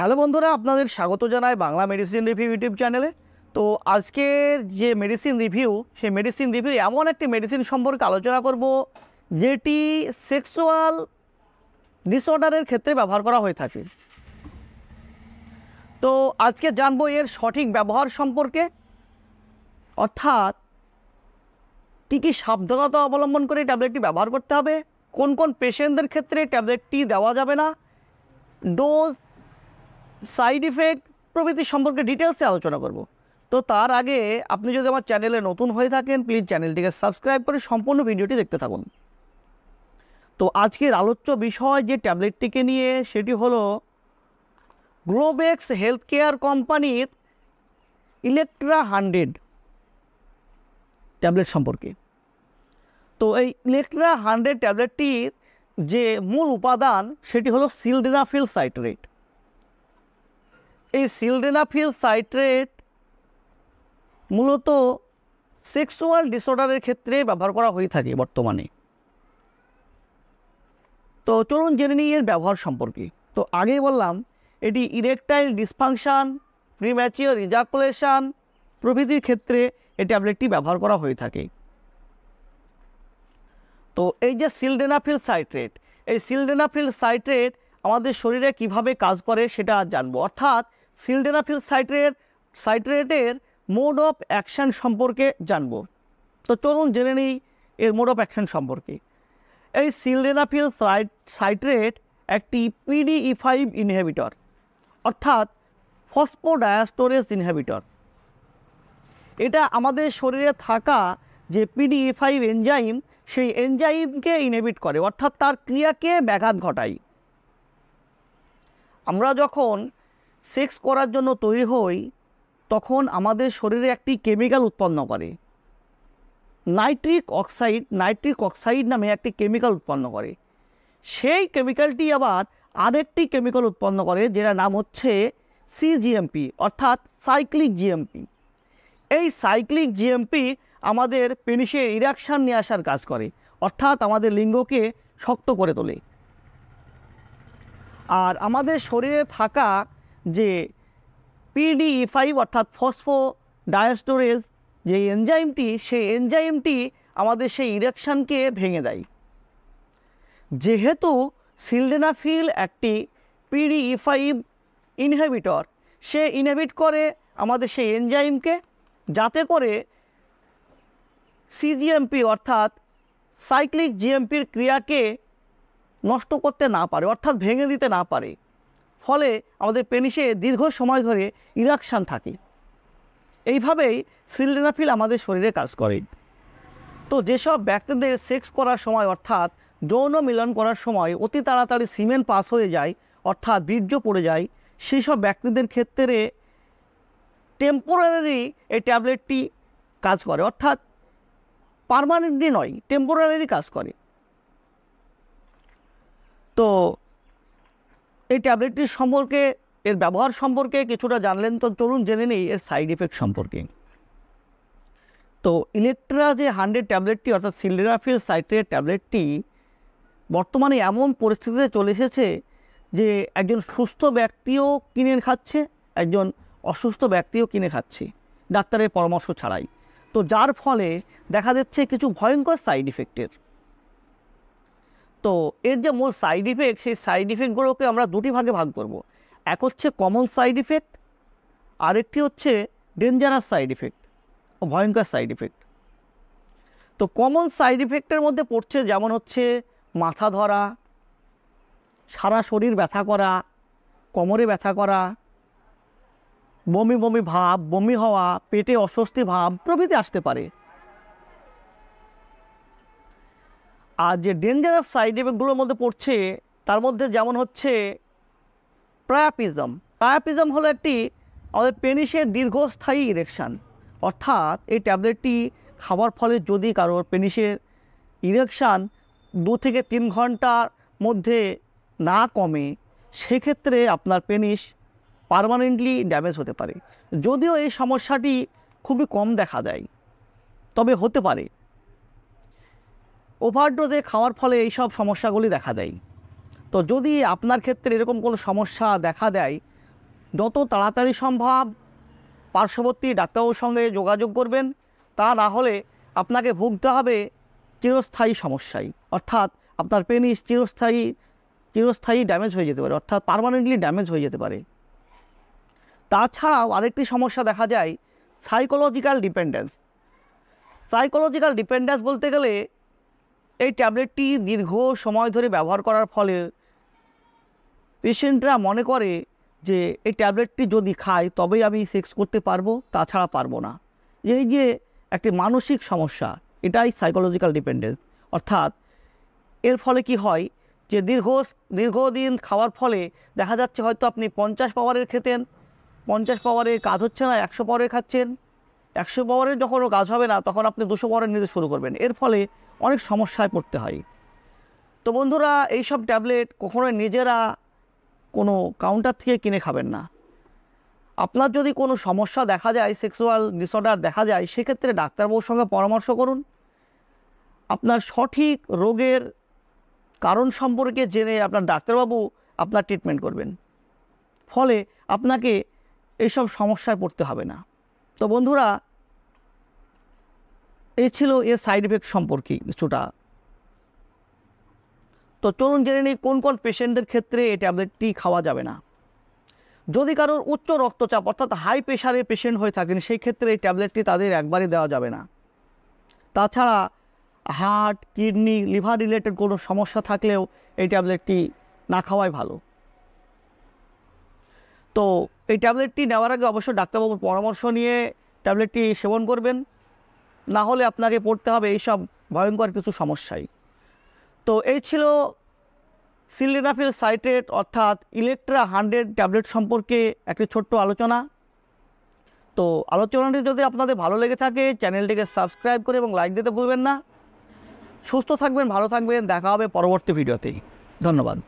Hello বন্ধুরা, আপনাদের স্বাগত জানাই বাংলা মেডিসিন রিভিউ ইউটিউব চ্যানেলে। তো আজকের যে মেডিসিন রিভিউ, সেই মেডিসিন রিভিউ এমন একটি মেডিসিন সম্পর্কে আলোচনা করব যেটি সেক্সুয়াল ডিসঅর্ডারের ক্ষেত্রে ব্যবহার করা হয়ে থাকে। তো আজকে জানবো এর সঠিক ব্যবহার সম্পর্কে, অর্থাৎ কী কী সাবধানতা অবলম্বন করে ট্যাবলেটটি ব্যবহার করতে হবে, কোন কোন পেশেন্টদের ক্ষেত্রে ট্যাবলেটটি দেওয়া যাবে না, ডোজ, সাইড ইফেক্ট প্রভৃতি সম্পর্কে ডিটেলসে আলোচনা করব। তো তার আগে আপনি যদি আমার চ্যানেলে নতুন হয়ে থাকেন, প্লিজ চ্যানেলটিকে সাবস্ক্রাইব করে সম্পূর্ণ ভিডিওটি দেখতে থাকুন। তো আজকের আলোচ্য বিষয় যে ট্যাবলেটটিকে নিয়ে, সেটি হলো গ্লোবেক্স হেলথ কেয়ার কোম্পানির ইলেকট্রা 100 ট্যাবলেট সম্পর্কে। তো এই ইলেকট্রা 100 ট্যাবলেটটির যে মূল উপাদান সেটি হলো সিলডেনাফিল সাইট্রেট। এই সিলডেনাফিল সাইট্রেট মূলত সেক্সুয়াল ডিসঅর্ডারের ক্ষেত্রে ব্যবহার করা হয়ে থাকে বর্তমানে। তো চলুন জেনে নিই এর ব্যবহার সম্পর্কে। তো আগেই বললাম, এটি ইরেকটাইল ডিসফাংশন, প্রিম্যাচিওর ইজাকুলেশন প্রভৃতির ক্ষেত্রে এই ট্যাবলেটটি ব্যবহার করা হয়ে থাকে। তো এই যে সিলডেনাফিল সাইট্রেট, এই সিলডেনাফিল সাইট্রেট আমাদের শরীরে কিভাবে কাজ করে সেটা জানবো, অর্থাৎ সিলডেনাফিল সাইট্রেটের মোড অফ অ্যাকশান সম্পর্কে জানবো। তো চলুন জেনে নিই এর মোড অফ অ্যাকশান সম্পর্কে। এই সিলডেনাফিল সাইট্রেট একটি PDE5 ইনহিবিটর, অর্থাৎ ফসফোডায়াস্টোরেজ ইনহিবিটর। এটা আমাদের শরীরে থাকা যে PDE5 এনজাইম, সেই এনজাইমকে ইনহিবিট করে, অর্থাৎ তার ক্রিয়াকে ব্যাঘাত ঘটায়। আমরা যখন সেক্স করার জন্য তৈরি হই, তখন আমাদের শরীরে একটি কেমিক্যাল উৎপন্ন করে, নাইট্রিক অক্সাইড নামে একটি কেমিক্যাল উৎপন্ন করে। সেই কেমিক্যালটি আবার আরেকটি কেমিক্যাল উৎপন্ন করে, যেটা নাম হচ্ছে CGMP, অর্থাৎ সাইক্লিক জিএমপি। এই সাইক্লিক জিএমপি আমাদের পেনিসে ইরেকশন নিয়ে আসার কাজ করে, অর্থাৎ আমাদের লিঙ্গকে শক্ত করে তোলে। আর আমাদের শরীরে থাকা যে PDE5 অর্থাৎ ফসফোডায়াস্টোরেজ যে এনজাইমটি, সেই এনজাইমটি আমাদের সেই ইরেকশনকে ভেঙে দেয়। যেহেতু সিলডেনাফিল একটি PDE5 ইনহিবিটর, সে ইনহিবিট করে আমাদের সেই এনজাইমকে, যাতে করে CGMP অর্থাৎ সাইক্লিক জিএমপির ক্রিয়াকে নষ্ট করতে না পারে, অর্থাৎ ভেঙে দিতে না পারে। ফলে আমাদের পেনিসে দীর্ঘ সময় ধরে ইরেকশন থাকে। এইভাবেই সিলডেনাফিল আমাদের শরীরে কাজ করে। তো যেসব ব্যক্তিদের সেক্স করার সময়, অর্থাৎ যৌন মিলন করার সময় অতি তাড়াতাড়ি সিমেন পাস হয়ে যায়, অর্থাৎ বীর্য পড়ে যায়, সেই সব ব্যক্তিদের ক্ষেত্রে টেম্পোরারি এই ট্যাবলেটটি কাজ করে, অর্থাৎ পার্মানেন্টলি নয়, টেম্পোরারি কাজ করে। তো এই ট্যাবলেটটির সম্পর্কে, এর ব্যবহার সম্পর্কে কিছুটা জানলেন, তো চলুন জেনে নিই এর সাইড এফেক্ট সম্পর্কে। তো ইলেকট্রা যে 100 ট্যাবলেটটি, অর্থাৎ সিলডেনাফিল সাইট্রেট ট্যাবলেটটি বর্তমানে এমন পরিস্থিতিতে চলে এসেছে যে একজন সুস্থ ব্যক্তিও কিনে খাচ্ছে, একজন অসুস্থ ব্যক্তিও কিনে খাচ্ছে ডাক্তারের পরামর্শ ছাড়াই। তো যার ফলে দেখা যাচ্ছে কিছু ভয়ঙ্কর সাইড ইফেক্টের। তো এর যে মূল সাইড ইফেক্ট, সেই সাইড ইফেক্টগুলোকে আমরা দুটি ভাগে ভাগ করব। এক হচ্ছে কমন সাইড ইফেক্ট, আরেকটি হচ্ছে ডেঞ্জারাস সাইড ইফেক্ট ও ভয়ঙ্কর সাইড ইফেক্ট। তো কমন সাইড ইফেক্টের মধ্যে পড়ছে যেমন হচ্ছে মাথা ধরা, সারা শরীর ব্যথা করা, কোমরে ব্যথা করা, বমি বমি ভাব, বমি হওয়া, পেটে অস্বস্তি ভাব প্রভৃতি আসতে পারে। আর যে ডেঞ্জারাস সাইড ইফেক্টগুলোর মধ্যে পড়ছে, তার মধ্যে যেমন হচ্ছে প্রায়াপিজম হলো একটি আমাদের পেনিসের দীর্ঘস্থায়ী ইরেকশান। অর্থাৎ এই ট্যাবলেটটি খাওয়ার ফলে যদি কারোর পেনিসের ইরেকশান 2 থেকে 3 ঘন্টার মধ্যে না কমে, সেক্ষেত্রে আপনার পেনিস পার্মানেন্টলি ড্যামেজ হতে পারে। যদিও এই সমস্যাটি খুবই কম দেখা দেয়, তবে হতে পারে। ওভারডোজে খাওয়ার ফলে এইসব সমস্যাগুলি দেখা দেয়। তো যদি আপনার ক্ষেত্রে এরকম কোনো সমস্যা দেখা দেয়, যত তাড়াতাড়ি সম্ভব পার্শ্ববর্তী ডাক্তারবাবুর সঙ্গে যোগাযোগ করবেন। তা না হলে আপনাকে ভুগতে হবে চিরস্থায়ী সমস্যায়, অর্থাৎ আপনার পেনিস চিরস্থায়ী ড্যামেজ হয়ে যেতে পারে, অর্থাৎ পার্মানেন্টলি ড্যামেজ হয়ে যেতে পারে। তাছাড়াও আরেকটি সমস্যা দেখা যায় সাইকোলজিক্যাল ডিপেন্ডেন্স। সাইকোলজিক্যাল ডিপেন্ডেন্স বলতে গেলে এই ট্যাবলেটটি দীর্ঘ সময় ধরে ব্যবহার করার ফলে পেশেন্টরা মনে করে যে এই ট্যাবলেটটি যদি খাই তবেই আমি সেক্স করতে পারবো, তাছাড়া পারবো না। এই যে একটি মানসিক সমস্যা, এটাই সাইকোলজিক্যাল ডিপেন্ডেন্স। অর্থাৎ এর ফলে কি হয় যে দীর্ঘদিন খাওয়ার ফলে দেখা যাচ্ছে হয়তো আপনি 50 পাওয়ারের খেতেন, 50 পাওয়ারে কাজ হচ্ছে না, 100 পাওয়ারে খাচ্ছেন। 100 পাওয়ারে যখন কাজ হবে না তখন আপনি 200 পাওয়ারে নিতে শুরু করবেন। এর ফলে অনেক সমস্যায় পড়তে হয়। তো বন্ধুরা, এইসব ট্যাবলেট কখনোই নিজেরা কোনো কাউন্টার থেকে কিনে খাবেন না। আপনার যদি কোনো সমস্যা দেখা যায়, সেক্সুয়াল ডিসঅর্ডার দেখা যায়, সেক্ষেত্রে ডাক্তারবাবুর সঙ্গে পরামর্শ করুন। আপনার সঠিক রোগের কারণ সম্পর্কে জেনে আপনার ডাক্তারবাবু আপনার ট্রিটমেন্ট করবেন, ফলে আপনাকে এইসব সমস্যায় পড়তে হবে না। তো বন্ধুরা, এই ছিল এর সাইড এফেক্ট সম্পর্কে কিছুটা। তো চলুন জেনে নিই কোন কোন পেশেন্টদের ক্ষেত্রে এই ট্যাবলেটটি খাওয়া যাবে না। যদি কারোর উচ্চ রক্তচাপ অর্থাৎ হাই প্রেশারের পেশেন্ট হয়ে থাকেন, সেই ক্ষেত্রে এই ট্যাবলেটটি তাদের একবারই দেওয়া যাবে না। তাছাড়া হার্ট, কিডনি, লিভার রিলেটেড কোনো সমস্যা থাকলেও এই ট্যাবলেটটি না খাওয়াই ভালো। তো এই ট্যাবলেটটি নেওয়ার আগে অবশ্যই ডাক্তারবাবুর পরামর্শ নিয়ে ট্যাবলেটটি সেবন করবেন, না হলে আপনাকে পড়তে হবে এইসব ভয়ঙ্কর কিছু সমস্যায়। তো এই ছিল সিলডেনাফিল সাইট্রেট অর্থাৎ ইলেকট্রা 100 ট্যাবলেট সম্পর্কে একটি ছোট্ট আলোচনা। তো আলোচনাটি যদি আপনাদের ভালো লেগে থাকে চ্যানেলটিকে সাবস্ক্রাইব করে এবং লাইক দিতে ভুলবেন না। সুস্থ থাকবেন, ভালো থাকবেন, দেখা হবে পরবর্তী ভিডিওতেই। ধন্যবাদ।